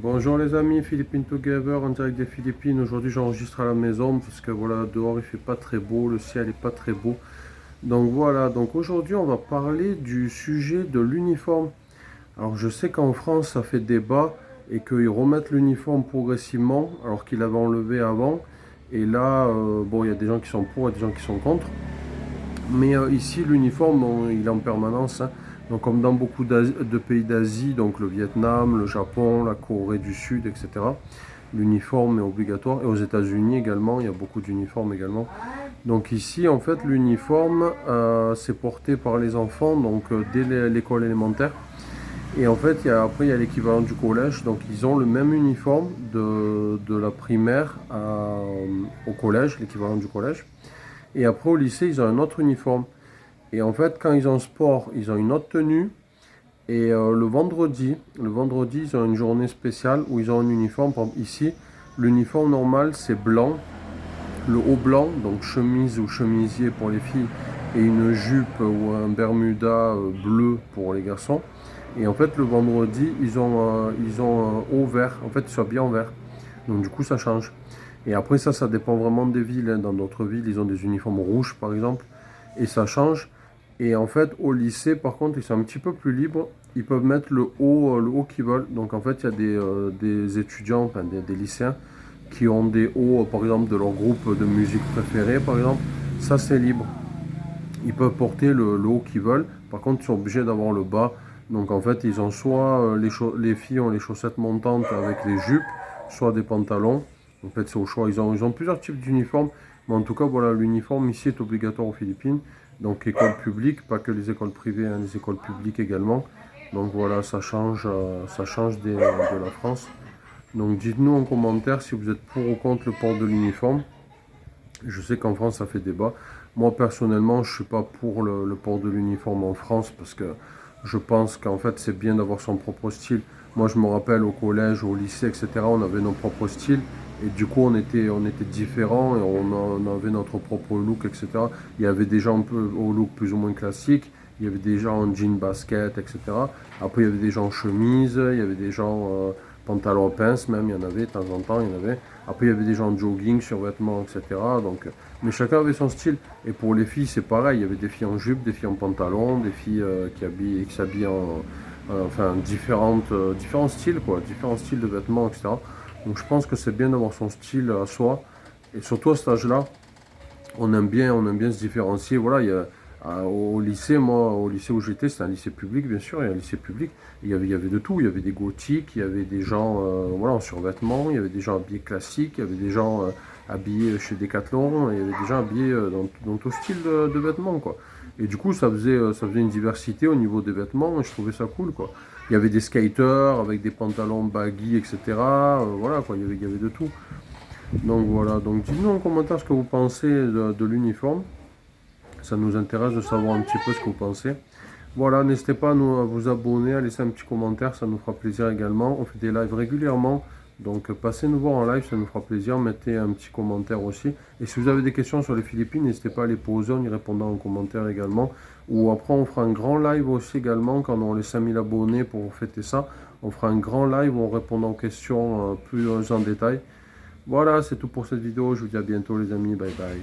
Bonjour les amis, Philippines Together en direct des Philippines. Aujourd'hui j'enregistre à la maison parce que voilà, dehors il fait pas très beau, le ciel est pas très beau. Donc voilà, donc aujourd'hui on va parler du sujet de l'uniforme. Alors je sais qu'en France ça fait débat et qu'ils remettent l'uniforme progressivement alors qu'ils l'avaient enlevé avant. Et là, bon, il y a des gens qui sont pour et des gens qui sont contre. Mais ici, l'uniforme, il est en permanence, hein. Donc, comme dans beaucoup de pays d'Asie, donc le Vietnam, le Japon, la Corée du Sud, etc., l'uniforme est obligatoire. Et aux États-Unis également, il y a beaucoup d'uniformes également. Donc ici, en fait, l'uniforme, c'est porté par les enfants, donc dès l'école élémentaire. Et en fait, après, il y a l'équivalent du collège. Donc, ils ont le même uniforme de la primaire au collège, l'équivalent du collège. Et après, au lycée, ils ont un autre uniforme. Et en fait, quand ils ont sport, ils ont une autre tenue. Et le vendredi, ils ont une journée spéciale où ils ont un uniforme. Par exemple, ici, l'uniforme normal, c'est blanc, le haut blanc, donc chemise ou chemisier pour les filles, et une jupe ou un bermuda bleu pour les garçons. Et en fait, le vendredi, ils ont un haut vert. En fait, ils sont bien en vert. Donc, du coup, ça change. Et après, ça dépend vraiment des villes, hein. Dans d'autres villes, ils ont des uniformes rouges, par exemple, et ça change. Et en fait, au lycée, par contre, ils sont un petit peu plus libres. Ils peuvent mettre le haut qu'ils veulent. Donc, en fait, il y a des étudiants, enfin, des lycéens, qui ont des hauts, par exemple, de leur groupe de musique préféré, par exemple. Ça, c'est libre. Ils peuvent porter le haut qu'ils veulent. Par contre, ils sont obligés d'avoir le bas. Donc, en fait, ils ont soit les filles ont les chaussettes montantes avec les jupes, soit des pantalons. En fait, c'est au choix. Ils ont plusieurs types d'uniformes. Mais en tout cas, voilà, l'uniforme ici est obligatoire aux Philippines. Donc, école publique, pas que les écoles privées, hein, les écoles publiques également. Donc, voilà, ça change de la France. Donc, dites-nous en commentaire si vous êtes pour ou contre le port de l'uniforme. Je sais qu'en France, ça fait débat. Moi, personnellement, je ne suis pas pour le port de l'uniforme en France parce que je pense qu'en fait, c'est bien d'avoir son propre style. Moi, je me rappelle au collège, au lycée, etc., on avait nos propres styles et du coup, on était différents et on avait notre propre look, etc. Il y avait des gens un peu au look plus ou moins classique, il y avait des gens en jean basket, etc. Après, il y avait des gens en chemise, il y avait des gens pantalon pince, même, il y en avait de temps en temps, il y en avait. Après, il y avait des gens en jogging, survêtements, etc. Donc, mais chacun avait son style. Et pour les filles, c'est pareil. Il y avait des filles en jupe, des filles en pantalon, des filles qui s'habillent enfin, différents styles, quoi. Différents styles de vêtements, etc. Donc, je pense que c'est bien d'avoir son style à soi. Et surtout à cet âge-là, on aime bien se différencier. Voilà, au lycée, moi, au lycée où j'étais, c'était un lycée public, bien sûr, et un lycée public, il y avait de tout. Il y avait des gothiques, il y avait des gens voilà, en survêtement, il y avait des gens habillés classiques, il y avait des gens habillés chez Decathlon, et il y avait des gens habillés dans tout style de vêtements, quoi. Et du coup, ça faisait une diversité au niveau des vêtements, et je trouvais ça cool, quoi. Il y avait des skaters avec des pantalons baggy, etc. Voilà, quoi, il y avait de tout. Donc voilà, donc dites-nous en commentaire ce que vous pensez de l'uniforme. Ça nous intéresse de savoir un petit peu ce que vous pensez. Voilà, n'hésitez pas à vous abonner, à laisser un petit commentaire, ça nous fera plaisir également. On fait des lives régulièrement, donc passez nous voir en live, ça nous fera plaisir. Mettez un petit commentaire aussi. Et si vous avez des questions sur les Philippines, n'hésitez pas à les poser, on y répondra en commentaire également. Ou après, on fera un grand live aussi également, quand on aura les 5000 abonnés pour fêter ça. On fera un grand live où on répondra aux questions plus en détail. Voilà, c'est tout pour cette vidéo. Je vous dis à bientôt les amis. Bye bye.